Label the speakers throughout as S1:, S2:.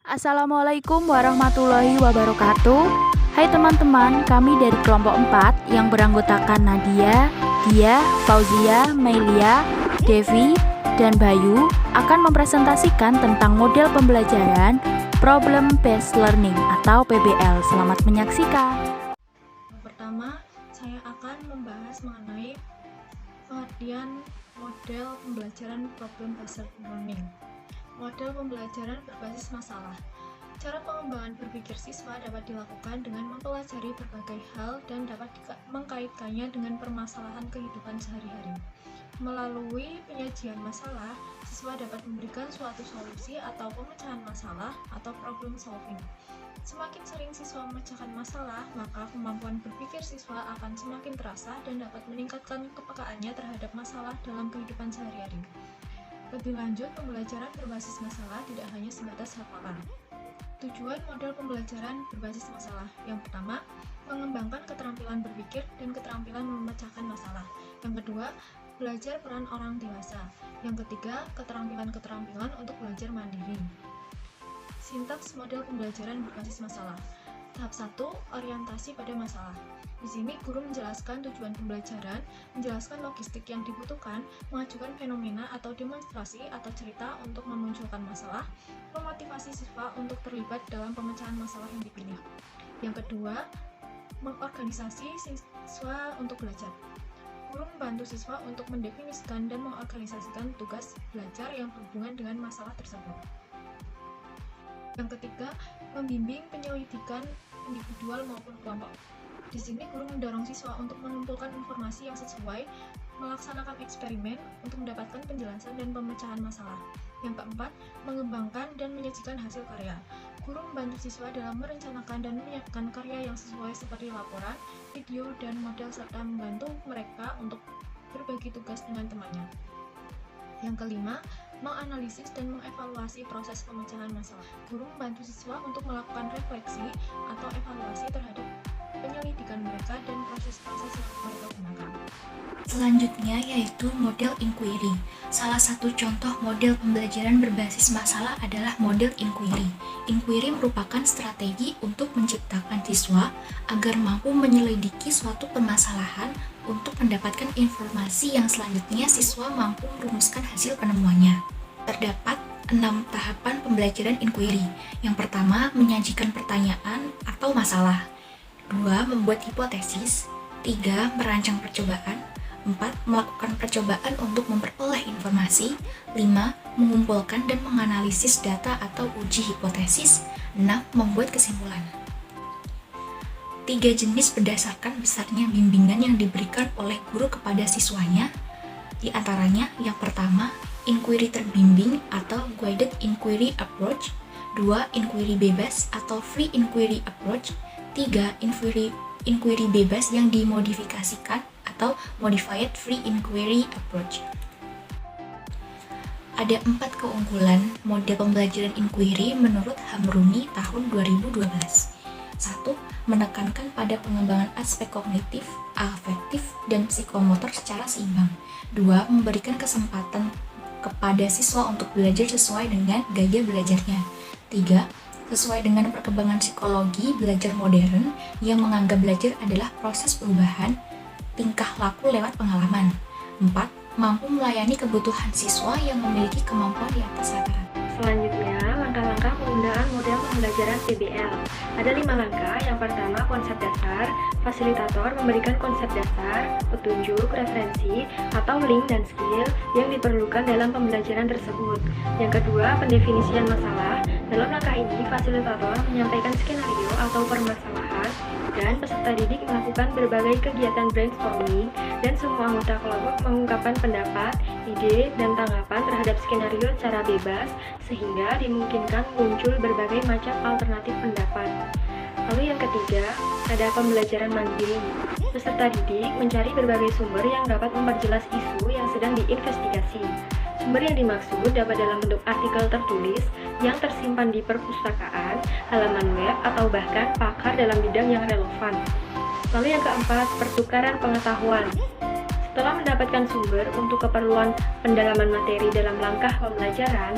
S1: Assalamualaikum warahmatullahi wabarakatuh. Hai teman-teman, kami dari kelompok 4 yang beranggotakan Nadia, Dia, Fauzia, Melia, Devi, dan Bayu akan mempresentasikan tentang model pembelajaran Problem Based Learning atau PBL. Selamat menyaksikan.
S2: Pertama, saya akan membahas mengenai pengertian model pembelajaran Problem Based Learning. Model pembelajaran berbasis masalah. Cara pengembangan berpikir siswa dapat dilakukan dengan mempelajari berbagai hal dan dapat mengkaitkannya dengan permasalahan kehidupan sehari-hari. Melalui penyajian masalah, siswa dapat memberikan suatu solusi atau pemecahan masalah atau problem solving. Semakin sering siswa memecahkan masalah, maka kemampuan berpikir siswa akan semakin terasa dan dapat meningkatkan kepekaannya terhadap masalah dalam kehidupan sehari-hari. Lebih lanjut, pembelajaran berbasis masalah tidak hanya sebatas hafalan. Tujuan model pembelajaran berbasis masalah. Yang pertama, mengembangkan keterampilan berpikir dan keterampilan memecahkan masalah. Yang kedua, belajar peran orang dewasa. Yang ketiga, keterampilan-keterampilan untuk belajar mandiri. Sintaks model pembelajaran berbasis masalah. Tahap 1, orientasi pada masalah. Di sini guru menjelaskan tujuan pembelajaran, menjelaskan logistik yang dibutuhkan, mengajukan fenomena atau demonstrasi atau cerita untuk memunculkan masalah, memotivasi siswa untuk terlibat dalam pemecahan masalah yang dipilih. Yang kedua, mengorganisasi siswa untuk belajar. Guru membantu siswa untuk mendefinisikan dan mengorganisasikan tugas belajar yang berhubungan dengan masalah tersebut. Yang ketiga, membimbing penyelidikan individual maupun kelompok. Di sini guru mendorong siswa untuk mengumpulkan informasi yang sesuai, melaksanakan eksperimen untuk mendapatkan penjelasan dan pemecahan masalah. Yang keempat, mengembangkan dan menyajikan hasil karya. Guru membantu siswa dalam merencanakan dan menyiapkan karya yang sesuai seperti laporan, video, dan model serta membantu mereka untuk berbagi tugas dengan temannya. Yang kelima, menganalisis dan mengevaluasi proses pemecahan masalah. Guru membantu siswa untuk melakukan refleksi atau evaluasi terhadap penyelidikan mereka dan proses-proses yang mereka gunakan.
S3: Selanjutnya yaitu model inquiry. Salah satu contoh model pembelajaran berbasis masalah adalah model inquiry. Inquiry merupakan strategi untuk menciptakan siswa agar mampu menyelidiki suatu permasalahan untuk mendapatkan informasi yang selanjutnya siswa mampu merumuskan hasil penemuannya. Terdapat 6 tahapan pembelajaran inquiry. Yang pertama, menyajikan pertanyaan atau masalah. 2. Membuat hipotesis. 3. Merancang percobaan. 4. Melakukan percobaan untuk memperoleh informasi. 5. Mengumpulkan dan menganalisis data atau uji hipotesis. 6. Membuat kesimpulan. 3 jenis berdasarkan besarnya bimbingan yang diberikan oleh guru kepada siswanya. Di antaranya, yang pertama, inquiry terbimbing atau guided inquiry approach. 2. Inquiry bebas atau free inquiry approach. 3. Inquiry bebas yang dimodifikasikan atau modified free inquiry approach. Ada 4 keunggulan model pembelajaran inquiry menurut Hamruni tahun 2012. 1. Menekankan pada pengembangan aspek kognitif, afektif, dan psikomotor secara seimbang. 2. Memberikan kesempatan kepada siswa untuk belajar sesuai dengan gaya belajarnya. 3. Sesuai dengan perkembangan psikologi belajar modern yang menganggap belajar adalah proses perubahan tingkah laku lewat pengalaman. 4. Mampu melayani kebutuhan siswa yang memiliki kemampuan di atas rata-rata.
S4: Selanjutnya, langkah-langkah penggunaan model pembelajaran PBL. Ada 5 langkah. Yang pertama, konsep dasar. Fasilitator memberikan konsep dasar, petunjuk, referensi, atau link dan skill yang diperlukan dalam pembelajaran tersebut. Yang kedua, pendefinisian masalah. Dalam langkah ini, fasilitator menyampaikan skenario atau permasalahan dan peserta didik melakukan berbagai kegiatan brainstorming dan semua anggota kelompok mengungkapkan pendapat, ide, dan tanggapan terhadap skenario secara bebas sehingga dimungkinkan muncul berbagai macam alternatif pendapat. Lalu yang ketiga, ada pembelajaran mandiri. Peserta didik mencari berbagai sumber yang dapat memperjelas isu yang sedang diinvestigasi. Sumber yang dimaksud dapat dalam bentuk artikel tertulis yang tersimpan di perpustakaan, halaman web, atau bahkan pakar dalam bidang yang relevan. Lalu yang keempat, pertukaran pengetahuan. Setelah mendapatkan sumber untuk keperluan pendalaman materi dalam langkah pembelajaran,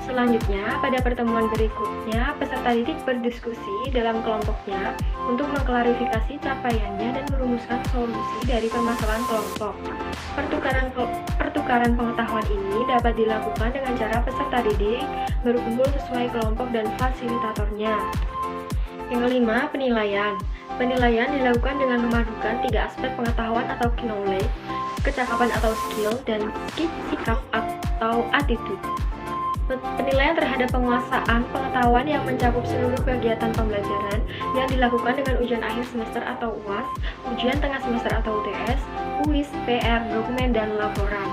S4: Selanjutnya, pada pertemuan berikutnya, peserta didik berdiskusi dalam kelompoknya untuk mengklarifikasi capaiannya dan merumuskan solusi dari permasalahan kelompok. Pertukaran pengetahuan ini dapat dilakukan dengan cara peserta didik berkumpul sesuai kelompok dan fasilitatornya. Yang kelima, penilaian. Penilaian dilakukan dengan memadukan 3 aspek pengetahuan atau knowledge, kecakapan atau skill, dan sikap atau attitude. Penilaian terhadap penguasaan pengetahuan yang mencakup seluruh kegiatan pembelajaran yang dilakukan dengan ujian akhir semester atau UAS, ujian tengah semester atau UTS, kuis, PR, dokumen, dan laporan.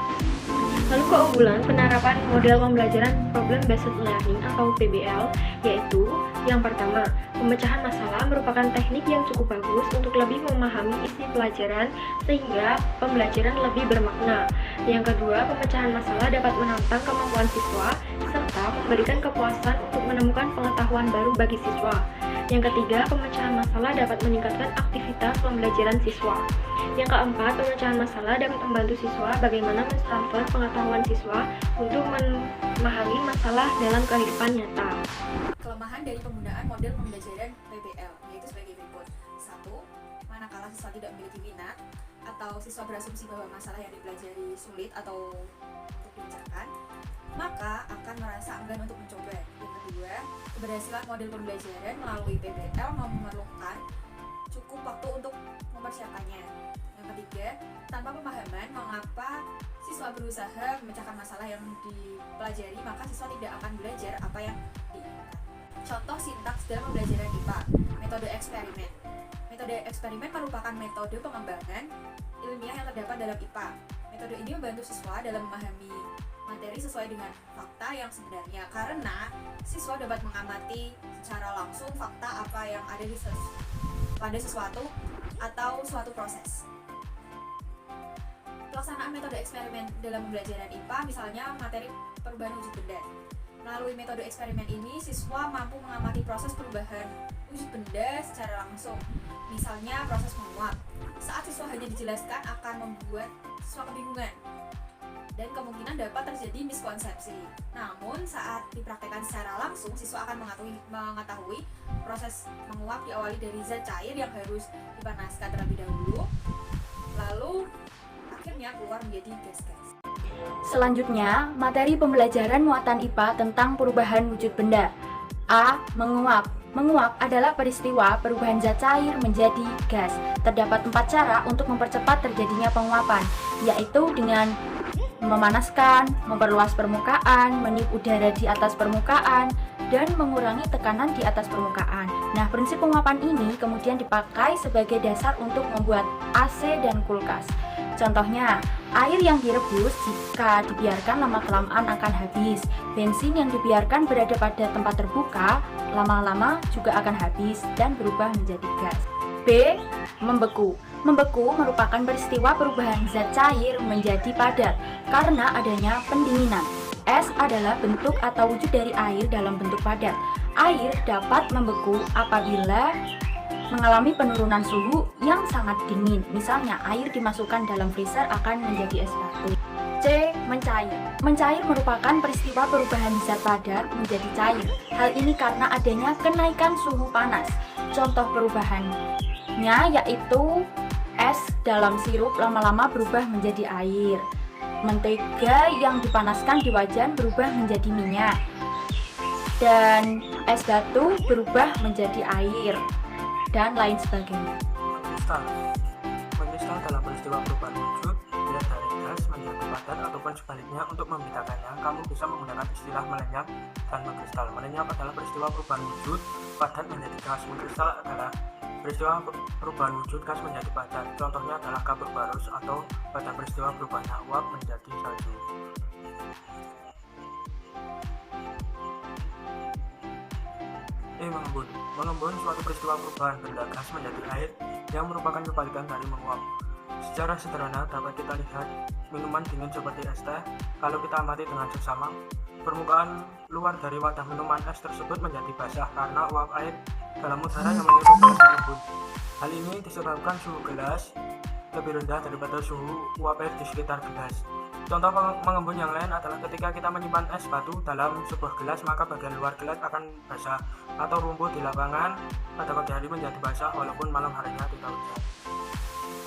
S4: Lalu keunggulan penerapan model pembelajaran Problem Based Learning atau PBL, yaitu yang pertama, pemecahan masalah merupakan teknik yang cukup bagus untuk lebih memahami isi pelajaran sehingga pembelajaran lebih bermakna. Yang kedua, pemecahan masalah dapat menantang kemampuan siswa serta memberikan kepuasan untuk menemukan pengetahuan baru bagi siswa. Yang ketiga, pemecahan masalah dapat meningkatkan aktivitas pembelajaran siswa. Yang keempat, pemecahan masalah dapat membantu siswa bagaimana mentransfer pengetahuan siswa untuk memahami masalah dalam kehidupan nyata.
S3: Kelemahan dari penggunaan model pembelajaran PBL yaitu sebagai berikut. 1. Manakala siswa tidak memiliki minat atau siswa berasumsi bahwa masalah yang dipelajari sulit atau untuk dibicarakan, maka akan merasa enggan untuk mencoba. Yang kedua, keberhasilan model pembelajaran melalui PBL memerlukan cukup waktu untuk mempersiapkannya. Yang ketiga, tanpa pemahaman mengapa siswa berusaha memecahkan masalah yang dipelajari, maka siswa tidak akan belajar apa yang diinginkan. Contoh sintaks dalam pembelajaran IPA, metode eksperimen. Metode eksperimen merupakan metode pengembangan ilmiah yang terdapat dalam IPA. Metode ini membantu siswa dalam memahami materi sesuai dengan fakta yang sebenarnya, karena siswa dapat mengamati secara langsung fakta apa yang ada pada sesuatu atau suatu proses. Pelaksanaan metode eksperimen dalam pembelajaran IPA, misalnya materi perubahan wujud benda. Melalui metode eksperimen ini, siswa mampu mengamati proses perubahan wujud benda secara langsung. Misalnya proses menguap. Saat siswa hanya dijelaskan akan membuat siswa kebingungan dan kemungkinan dapat terjadi miskonsepsi. Namun saat dipraktekkan secara langsung, siswa akan mengetahui proses menguap diawali dari zat cair yang harus dipanaskan terlebih dahulu, lalu akhirnya keluar menjadi gas-gas.
S1: Selanjutnya, materi pembelajaran muatan IPA tentang perubahan wujud benda. A. Menguap. Menguap adalah peristiwa perubahan zat cair menjadi gas. Terdapat 4 cara untuk mempercepat terjadinya penguapan, yaitu dengan memanaskan, memperluas permukaan, meniup udara di atas permukaan, dan mengurangi tekanan di atas permukaan. Nah, prinsip penguapan ini kemudian dipakai sebagai dasar untuk membuat AC dan kulkas. Contohnya, air yang direbus jika dibiarkan lama-kelamaan akan habis. Bensin yang dibiarkan berada pada tempat terbuka lama-lama juga akan habis dan berubah menjadi gas. B. Membeku. Membeku merupakan peristiwa perubahan zat cair menjadi padat karena adanya pendinginan. Es adalah bentuk atau wujud dari air dalam bentuk padat. Air dapat membeku apabila mengalami penurunan suhu yang sangat dingin. Misalnya, air dimasukkan dalam freezer akan menjadi es batu. C. Mencair. Mencair merupakan peristiwa perubahan zat padat menjadi cair. Hal ini karena adanya kenaikan suhu panas. Contoh perubahannya yaitu es dalam sirup lama-lama berubah menjadi air. Mentega yang dipanaskan di wajan berubah menjadi minyak. Dan es batu berubah menjadi air. Dan lain sebagainya.
S5: Mengkristal dalam peristiwa perubahan wujud, dia dari gas menjadi padat ataupun sebaliknya. Untuk membedakannya, kamu bisa menggunakan istilah melenyap dan mengkristal. Melenyap adalah peristiwa perubahan wujud, padat menjadi gas. Mengkristal adalah peristiwa perubahan wujud gas menjadi padat. Contohnya adalah kabut barus atau pada peristiwa perubahannya uap menjadi salju. Mengembun. Mengembun suatu peristiwa perubahan benda gas menjadi air yang merupakan kebalikan dari menguap. Secara sederhana dapat kita lihat minuman dingin seperti es teh. Kalau kita amati dengan seksama, permukaan luar dari wadah minuman es tersebut menjadi basah karena uap air dalam udara yang menirup gelas mengembun. Hal ini disebabkan suhu gelas lebih rendah daripada suhu uap air di sekitar gelas. Contoh mengembun yang lain adalah ketika kita menyimpan es batu dalam sebuah gelas, maka bagian luar gelas akan basah, atau rumput di lapangan pada pagi hari menjadi basah walaupun malam harinya tidak hujan.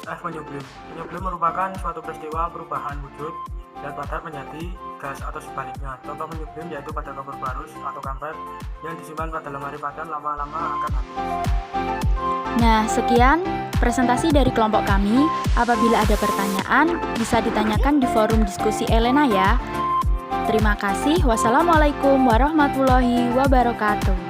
S5: Menyublim. Menyublim merupakan suatu peristiwa perubahan wujud dan padat menjadi gas atau sebaliknya. Contoh menyublim yaitu pada kompor barus atau kampret yang disimpan pada lemari padat lama-lama akan habis.
S1: Nah, sekian presentasi dari kelompok kami. Apabila ada pertanyaan, bisa ditanyakan di forum diskusi Elena ya. Terima kasih. Wassalamualaikum warahmatullahi wabarakatuh.